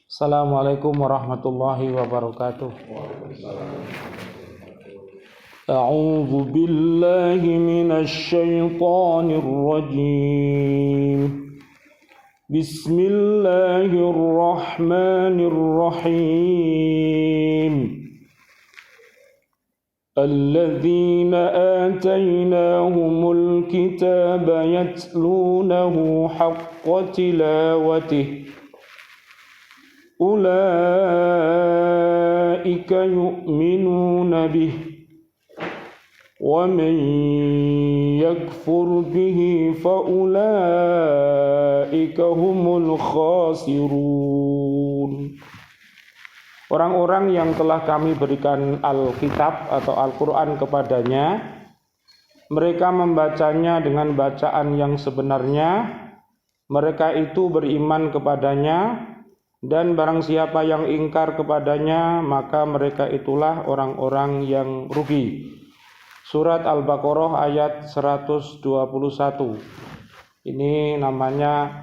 Assalamualaikum warahmatullahi wabarakatuh. A'udzu billahi minasy syaithanir rajim. Bismillahirrahmanirrahim. Alladzina atainahumul kitaba yatlunahu haqqa tilawatihi ulaika yu'minuna bihi wa man yakfur bihi fa ulaika humul khasirun. Orang-orang yang telah kami berikan Alkitab atau Al-Quran kepadanya, mereka membacanya dengan bacaan yang sebenarnya, mereka itu beriman kepadanya, dan barang siapa yang ingkar kepadanya, maka mereka itulah orang-orang yang rugi. Surat Al-Baqarah ayat 121. Ini namanya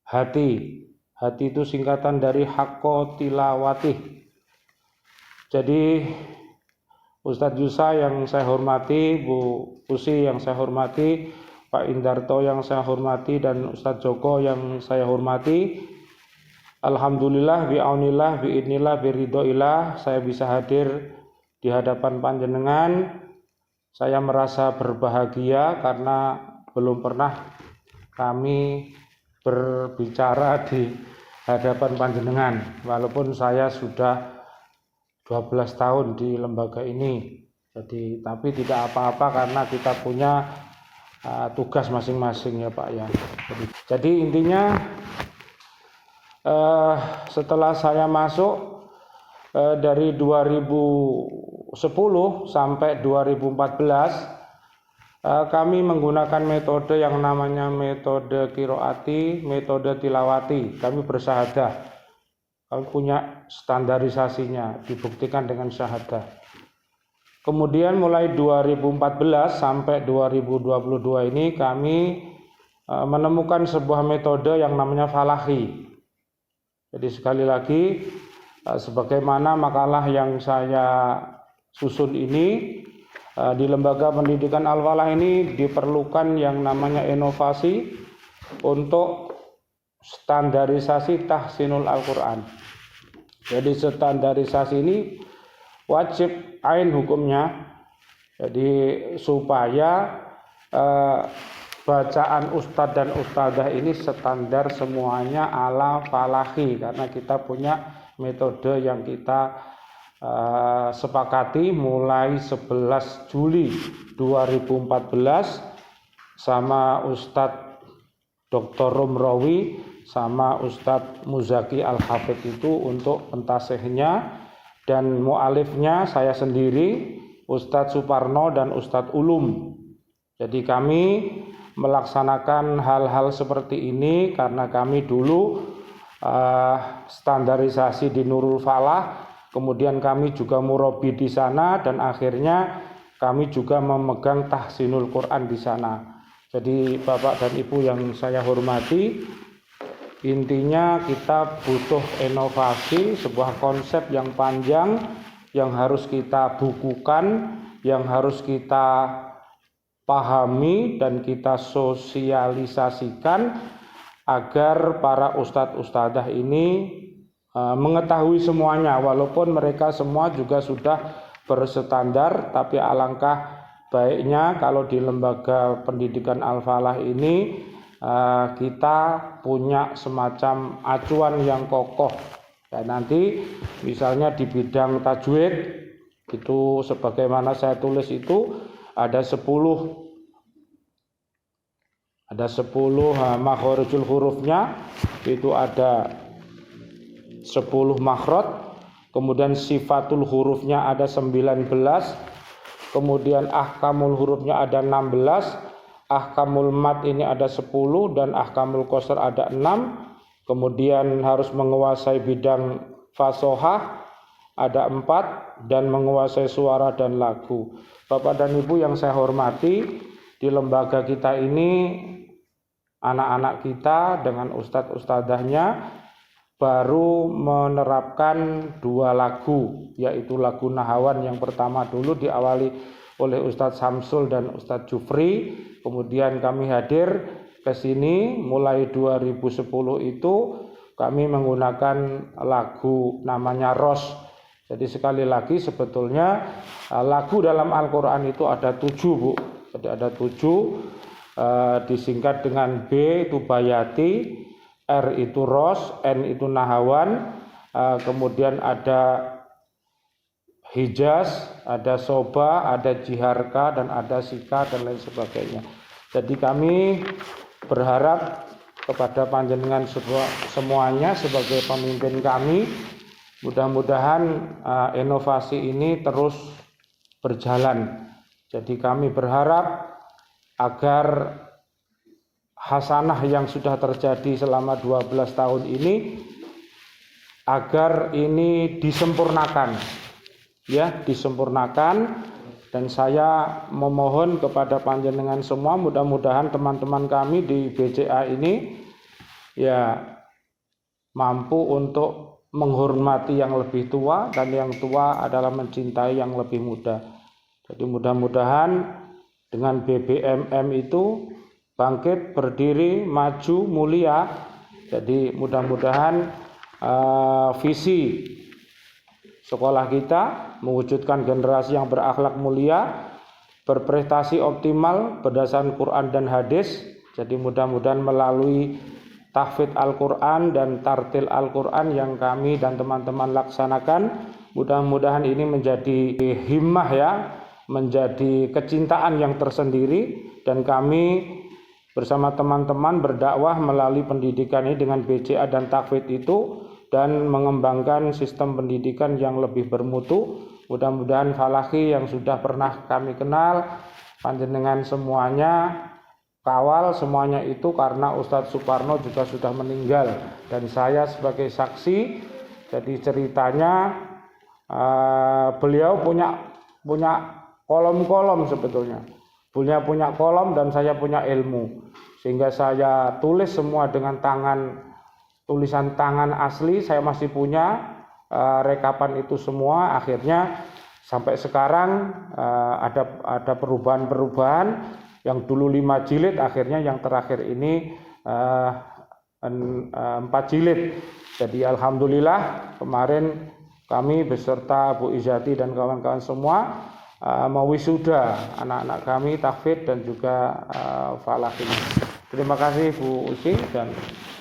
hati. Hati itu singkatan dari haqqo tilawatih. Jadi Ustadz Yusa yang saya hormati, Bu Usi yang saya hormati, Pak Indarto yang saya hormati, dan Ustadz Joko yang saya hormati, alhamdulillah, bi'aunillah, bi'idnillah, biridhoillah, saya bisa hadir di hadapan panjenengan. Saya merasa berbahagia karena belum pernah kami berbicara di hadapan panjenengan, walaupun saya sudah 12 tahun di lembaga ini. Tapi tidak apa-apa karena kita punya tugas masing-masing ya Pak ya. Jadi intinya setelah saya masuk dari 2010 sampai 2014, kami menggunakan metode yang namanya metode qiraati, metode tilawati. Kami bersyahadah, kami punya standarisasinya, dibuktikan dengan syahadah. Kemudian mulai 2014 sampai 2022 ini kami menemukan sebuah metode yang namanya falahi. Jadi sekali lagi, sebagaimana makalah yang saya susun ini, di Lembaga Pendidikan Al-Falah ini diperlukan yang namanya inovasi untuk standarisasi tahsinul Al-Quran. Jadi standarisasi ini wajib ain hukumnya. Jadi supaya bacaan ustadz dan ustadzah ini standar semuanya ala falahi, karena kita punya metode yang kita sepakati mulai 11 Juli 2014 sama Ustadz Dr. Romrawi sama Ustadz Muzaki Al-Hafidh itu untuk pentasihnya, dan mu'alifnya saya sendiri, Ustadz Suparno dan Ustadz Ulum. Jadi kami melaksanakan hal-hal seperti ini karena kami dulu standarisasi di Nurul Falah, kemudian kami juga murabi di sana, dan akhirnya kami juga memegang tahsinul Quran di sana. Jadi Bapak dan Ibu yang saya hormati, intinya kita butuh inovasi, sebuah konsep yang panjang yang harus kita bukukan, yang harus kita pahami dan kita sosialisasikan agar para ustadz-ustadzah ini mengetahui semuanya, walaupun mereka semua juga sudah berstandar. Tapi alangkah baiknya kalau di Lembaga Pendidikan Al-Falah ini kita punya semacam acuan yang kokoh. Dan nanti misalnya di bidang tajwid itu sebagaimana saya tulis itu ada 10 makhorijul hurufnya, itu ada 10 makhraj, kemudian sifatul hurufnya ada 19, kemudian ahkamul hurufnya ada 16, ahkamul mad ini ada 10, dan ahkamul qasr ada 6, kemudian harus menguasai bidang fasohah ada 4, dan menguasai suara dan lagu. Bapak dan Ibu yang saya hormati, di lembaga kita ini anak-anak kita dengan ustadz-ustadzahnya baru menerapkan 2 lagu, yaitu lagu Nahawan yang pertama dulu diawali oleh Ustadz Samsul dan Ustadz Jufri. Kemudian kami hadir ke sini mulai 2010 itu kami menggunakan lagu namanya Ros. Jadi sekali lagi sebetulnya lagu dalam Al-Quran itu ada 7, Bu. Jadi ada 7, disingkat dengan B itu Bayati, R itu Ros, N itu Nahawan, kemudian ada Hijaz, ada Soba, ada Jiharka, dan ada Sika, dan lain sebagainya. Jadi kami berharap kepada panjenengan semuanya sebagai pemimpin kami, mudah-mudahan inovasi ini terus berjalan. Jadi kami berharap agar hasanah yang sudah terjadi selama 12 tahun ini agar ini disempurnakan, ya, disempurnakan. Dan saya memohon kepada panjenengan semua, mudah-mudahan teman-teman kami di BCA ini ya mampu untuk menghormati yang lebih tua, dan yang tua adalah mencintai yang lebih muda. Jadi mudah-mudahan dengan BBMM itu bangkit, berdiri, maju, mulia. Jadi mudah-mudahan visi sekolah kita mewujudkan generasi yang berakhlak mulia, berprestasi optimal berdasarkan Quran dan hadis. Jadi mudah-mudahan melalui tahfidz Al-Quran dan tartil Al-Quran yang kami dan teman-teman laksanakan, mudah-mudahan ini menjadi himmah, ya, menjadi kecintaan yang tersendiri, dan kami bersama teman-teman berdakwah melalui pendidikan ini dengan BCA dan tahfidz itu, dan mengembangkan sistem pendidikan yang lebih bermutu. Mudah-mudahan Falahi yang sudah pernah kami kenal, panjenengan semuanya kawal semuanya itu, karena Ustadz Suparno juga sudah meninggal dan saya sebagai saksi. Jadi ceritanya beliau punya kolom-kolom sebetulnya. Beliau punya kolom dan saya punya ilmu, sehingga saya tulis semua dengan tulisan tangan asli. Saya masih punya rekapan itu semua. Akhirnya sampai sekarang ada perubahan-perubahan. Yang dulu 5 jilid, akhirnya yang terakhir ini 4 jilid. Jadi alhamdulillah kemarin kami beserta Bu Izati dan kawan-kawan semua mewisuda anak-anak kami tahfidz dan juga Falahi. Terima kasih Bu Uci dan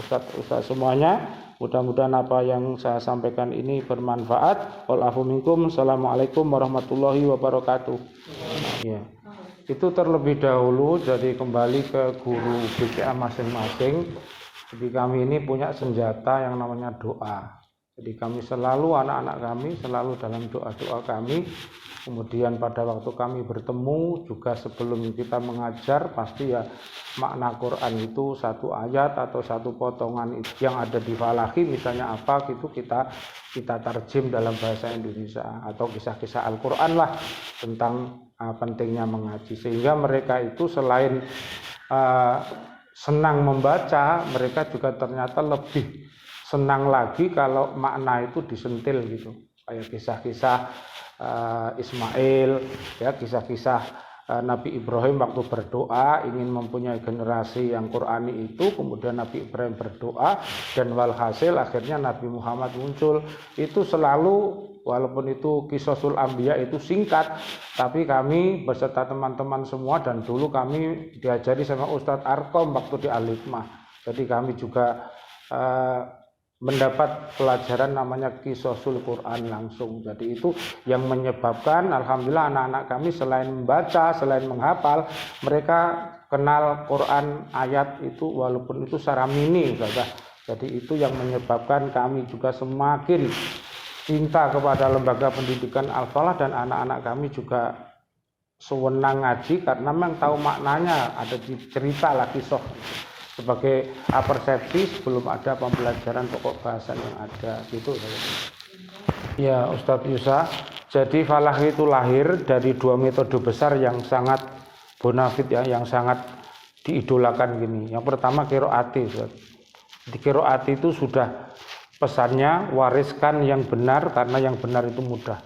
Ustadz semuanya. Mudah-mudahan apa yang saya sampaikan ini bermanfaat. Wal afu minkum. Assalamualaikum warahmatullahi wabarakatuh. Ya. Itu terlebih dahulu. Jadi kembali ke guru BCA masing-masing. Jadi kami ini punya senjata yang namanya doa. Jadi kami selalu, anak-anak kami selalu dalam doa-doa kami. Kemudian pada waktu kami bertemu juga sebelum kita mengajar, pasti ya makna Quran itu satu ayat atau satu potongan yang ada di Falahi misalnya apa gitu, kita tarjem dalam bahasa Indonesia, atau kisah-kisah Al-Quran lah tentang pentingnya mengaji, sehingga mereka itu selain senang membaca, mereka juga ternyata lebih senang lagi kalau makna itu disentil gitu, kayak kisah-kisah Ismail, ya, kisah-kisah Nabi Ibrahim waktu berdoa ingin mempunyai generasi yang Qurani itu, kemudian Nabi Ibrahim berdoa dan walhasil akhirnya Nabi Muhammad muncul. Itu selalu, walaupun itu Qisasul Anbiya itu singkat, tapi kami beserta teman-teman semua, dan dulu kami diajari sama Ustadz Arkom waktu di Al-Hikmah. Jadi kami juga mendapat pelajaran namanya Qisasul Quran langsung. Jadi itu yang menyebabkan alhamdulillah anak-anak kami selain membaca, selain menghafal, mereka kenal Quran ayat itu walaupun itu secara mini saja. Jadi itu yang menyebabkan kami juga semakin cinta kepada lembaga pendidikan Al-Falah, dan anak-anak kami juga sewenang ngaji karena memang tahu maknanya, ada cerita lah kisah sebagai persepsi sebelum ada pembelajaran pokok bahasan yang ada gitu. Ya Ustadz Yusa, jadi Falahi itu lahir dari 2 metode besar yang sangat bonafit, ya, yang sangat diidolakan gini. Yang pertama qiraati. Di qiraati itu sudah pesannya wariskan yang benar karena yang benar itu mudah.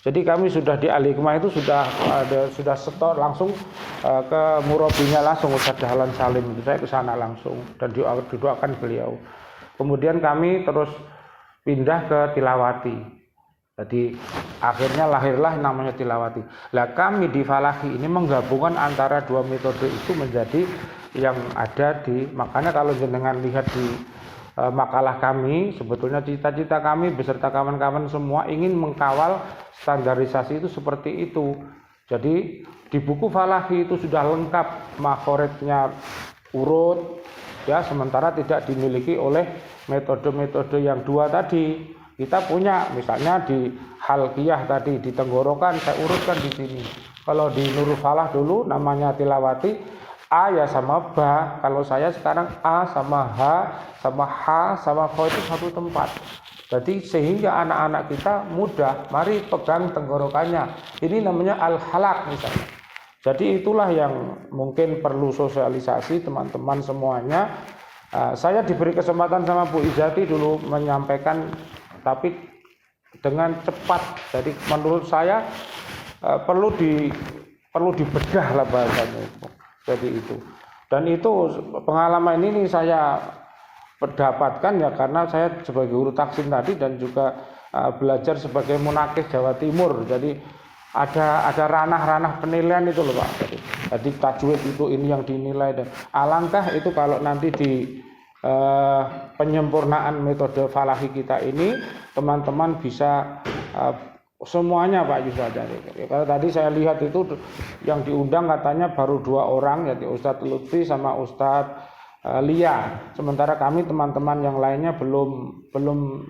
Jadi kami sudah di Al-Hikmah itu sudah setor langsung ke murabinya langsung Ustaz Dahlan Salim, saya ke sana langsung dan didoakan beliau. Kemudian kami terus pindah ke Tilawati. Jadi akhirnya lahirlah namanya Tilawati. Lah kami di Falahi ini menggabungkan antara dua metode itu menjadi yang ada di, makanya kalau jenengan lihat di makalah kami, sebetulnya cita-cita kami beserta kawan-kawan semua ingin mengkawal standarisasi itu seperti itu. Jadi di buku Falahi itu sudah lengkap makhorijnya urut ya, sementara tidak dimiliki oleh metode-metode yang dua tadi. Kita punya misalnya di Halqiyah tadi di tenggorokan saya urutkan di sini. Kalau di Nurul Falah dulu namanya Tilawati, A ya sama Ba. Kalau saya sekarang A sama H sama H sama Kho itu satu tempat. Jadi sehingga anak-anak kita mudah, mari pegang tenggorokannya. Ini namanya al-halaq misalnya. Jadi itulah yang mungkin perlu sosialisasi teman-teman semuanya. Saya diberi kesempatan sama Bu Izati dulu menyampaikan, tapi dengan cepat. Jadi menurut saya perlu dibedah lah bahasanya itu. Jadi itu, dan itu pengalaman ini saya dapatkan ya karena saya sebagai guru taksim tadi dan juga belajar sebagai munakis Jawa Timur. Jadi ada ranah-ranah penilaian itu loh Pak. Jadi tajwid itu ini yang dinilai, dan alangkah itu kalau nanti di penyempurnaan metode Falahi kita ini teman-teman bisa semuanya Pak Yusuf. Kalau tadi saya lihat itu yang diundang katanya baru 2 orang, yaitu Ustadz Lutfi sama Ustadz Lia. Sementara kami teman-teman yang lainnya belum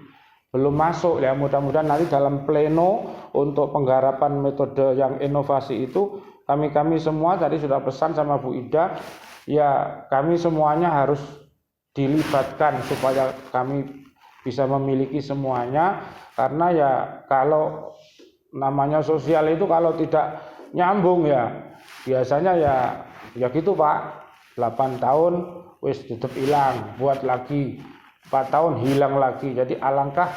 masuk ya. Mudah-mudahan nanti dalam pleno untuk penggarapan metode yang inovasi itu kami semua tadi sudah pesan sama Bu Ida ya, kami semuanya harus dilibatkan supaya kami bisa memiliki semuanya, karena ya kalau namanya sosial itu kalau tidak nyambung ya biasanya ya gitu Pak, 8 tahun wis tutup hilang, buat lagi 4 tahun hilang lagi. Jadi alangkah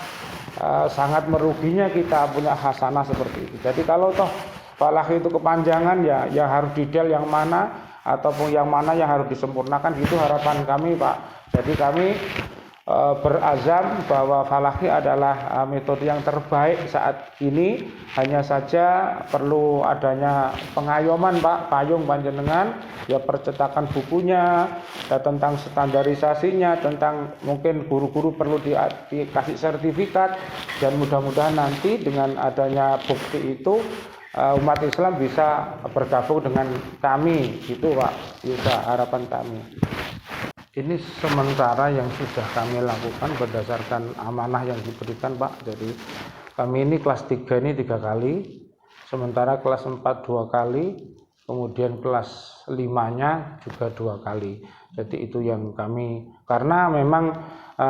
sangat meruginya kita punya hasanah seperti itu. Jadi kalau toh Falahi itu kepanjangan ya harus detail yang mana ataupun yang mana yang harus disempurnakan, gitu harapan kami Pak. Jadi kami berazam bahwa Falahi adalah metode yang terbaik saat ini. Hanya saja perlu adanya pengayoman Pak, payung panjenengan ya, percetakan bukunya ya, tentang standarisasinya, tentang mungkin guru-guru perlu dikasih sertifikat, dan mudah-mudahan nanti dengan adanya bukti itu umat Islam bisa bergabung dengan kami, gitu Pak Yusa, harapan kami. Ini sementara yang sudah kami lakukan berdasarkan amanah yang diberikan Pak. Jadi kami ini kelas 3 ini 3 kali, sementara kelas 4 2 kali, kemudian kelas 5-nya juga 2 kali. Jadi itu yang kami, karena memang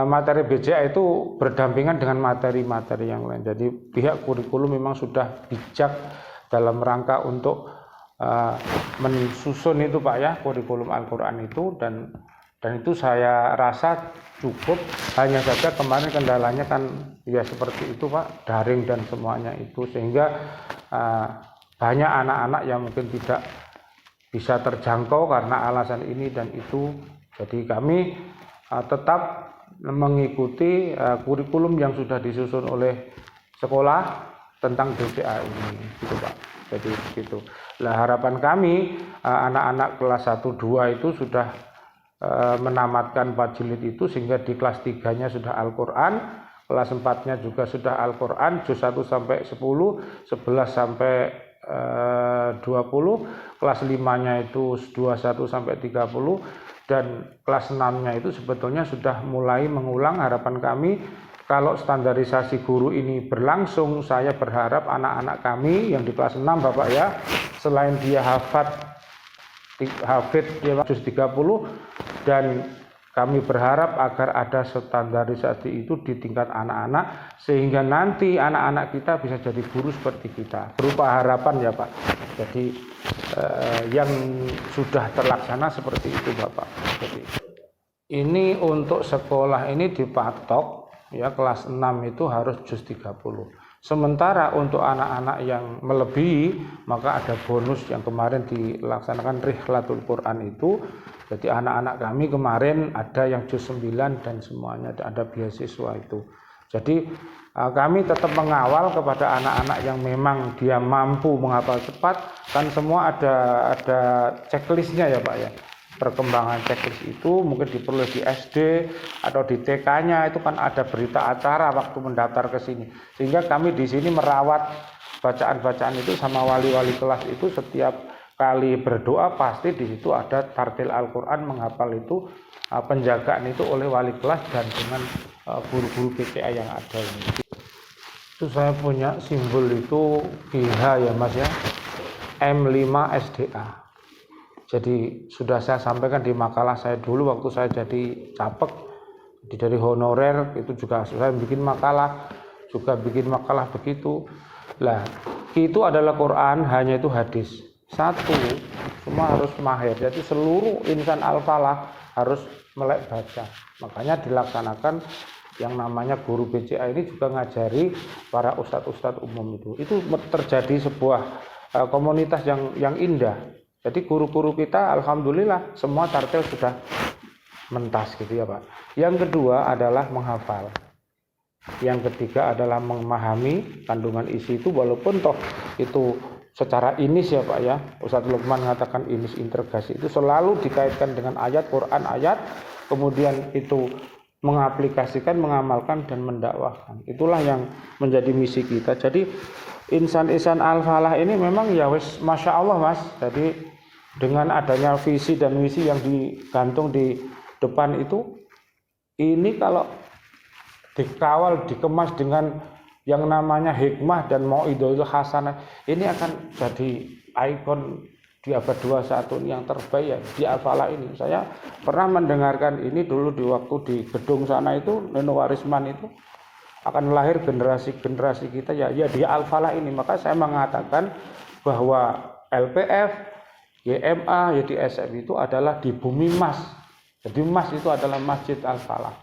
materi BCA itu berdampingan dengan materi-materi yang lain. Jadi pihak kurikulum memang sudah bijak dalam rangka untuk mensusun itu Pak ya, kurikulum Al-Quran itu, dan itu saya rasa cukup. Hanya saja kemarin kendalanya kan ya seperti itu Pak, daring dan semuanya itu, sehingga banyak anak-anak yang mungkin tidak bisa terjangkau karena alasan ini dan itu. Jadi kami tetap mengikuti kurikulum yang sudah disusun oleh sekolah tentang BCA ini, gitu Pak. Jadi begitu. Nah, harapan kami anak-anak kelas 1 2 itu sudah menamatkan 4 jilid itu, sehingga di kelas 3-nya sudah Al-Quran, kelas 4-nya juga sudah Al-Quran, juz 1 sampai 10, 11 sampai 20, kelas 5-nya itu 21 sampai 30, dan kelas 6-nya itu sebetulnya sudah mulai mengulang. Harapan kami kalau standarisasi guru ini berlangsung, saya berharap anak-anak kami yang di kelas 6 Bapak ya, selain dia hafid dia juz 30, dan kami berharap agar ada standarisasi itu di tingkat anak-anak, sehingga nanti anak-anak kita bisa jadi guru seperti kita, berupa harapan ya Pak. Jadi yang sudah terlaksana seperti itu Bapak. Jadi ini untuk sekolah ini dipatok ya kelas 6 itu harus juz 30. Sementara untuk anak-anak yang melebihi maka ada bonus yang kemarin dilaksanakan Rihlatul Quran itu. Jadi anak-anak kami kemarin ada yang juz 9 dan semuanya ada beasiswa itu. Jadi kami tetap mengawal kepada anak-anak yang memang dia mampu menghafal cepat, kan semua ada checklistnya ya Pak ya. Perkembangan checklist itu mungkin diperoleh di SD atau di TK-nya itu kan ada berita acara waktu mendaftar ke sini. Sehingga kami di sini merawat bacaan-bacaan itu sama wali-wali kelas itu setiap kali berdoa pasti di situ ada tartil Al-Qur'an menghafal itu penjagaan itu oleh wali kelas dan dengan guru-guru PPA yang ada ini. Itu saya punya simbol itu GH ya Mas ya. M5 SDA. Jadi sudah saya sampaikan di makalah saya dulu waktu saya jadi capek dari honorer itu juga saya bikin makalah begitu. Lah, itu adalah Quran, hanya itu hadis. Satu, semua harus mahir. Jadi seluruh insan al-falah harus melek baca. Makanya dilaksanakan yang namanya guru BCA ini juga ngajari para ustadz-ustadz umum itu. Itu terjadi sebuah komunitas yang indah. Jadi guru-guru kita alhamdulillah semua tartil sudah mentas gitu ya Pak. Yang kedua adalah menghafal. Yang ketiga adalah memahami kandungan isi itu walaupun toh itu secara inis ya Pak ya. Ustadz Lukman mengatakan inis integrasi itu selalu dikaitkan dengan ayat Quran ayat, kemudian itu mengaplikasikan, mengamalkan dan mendakwahkan. Itulah yang menjadi misi kita. Jadi insan-insan al-falah ini memang ya wis masya Allah Mas. Jadi dengan adanya visi dan misi yang digantung di depan itu, ini kalau dikawal, dikemas dengan yang namanya hikmah dan mauidhatul hasanah, ini akan jadi ikon di abad 21 yang terbaik ya, di al-falah ini. Saya pernah mendengarkan ini dulu di waktu di gedung sana itu, Neno Warisman itu akan lahir generasi-generasi kita ya di al-falah ini. Maka saya mengatakan bahwa LPF, YMA, YDSF itu adalah di bumi Mas. Jadi Mas itu adalah Masjid Al-Falah.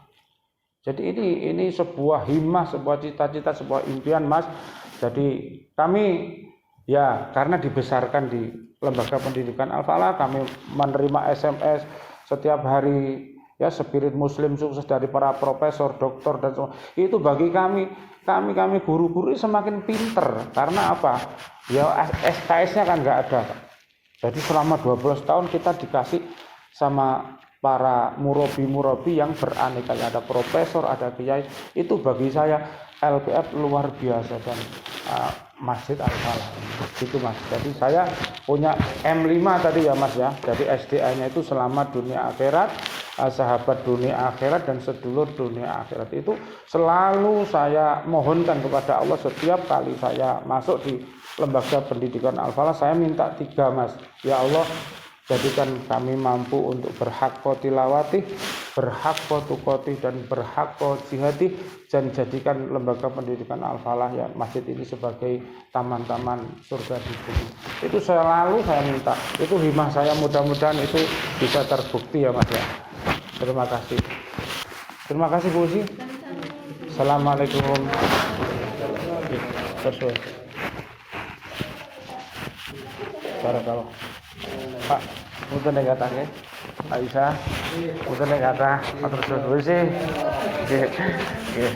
Jadi ini sebuah himmah, sebuah cita-cita, sebuah impian Mas. Jadi kami ya karena dibesarkan di lembaga pendidikan Al-Falah, kami menerima SMS setiap hari ya spirit muslim sukses dari para profesor, doktor dan semua. Itu bagi kami guru-guru semakin pinter. Karena apa? Ya SKS-nya kan nggak ada. Jadi selama 12 tahun kita dikasih sama para murabi-murabi yang beraneka, ada profesor, ada kiai. Itu bagi saya LPF luar biasa dan Masjid Al-Falah. Gitu Mas. Jadi saya punya M5 tadi ya Mas ya. Jadi SDA-nya itu selamat dunia akhirat, sahabat dunia akhirat dan sedulur dunia akhirat. Itu selalu saya mohonkan kepada Allah setiap kali saya masuk di lembaga pendidikan Al-Falah, saya minta 3 Mas. Ya Allah, jadikan kami mampu untuk berhaqqa tilawati, berhaqqa tuqati dan berhaqqa jihadi, dan jadikan lembaga pendidikan Al-Falah ya masjid ini sebagai taman-taman surga di bumi. Itu selalu saya minta. Itu himah saya, mudah-mudahan itu bisa terbukti ya Mas ya. Terima kasih. Terima kasih Bu Usi. Assalamualaikum. Sesuai. Barakallah. Pak, mboten nek kata nggih. Aisyah, mboten nek kata matur suwun sih. Nggih. Nggih.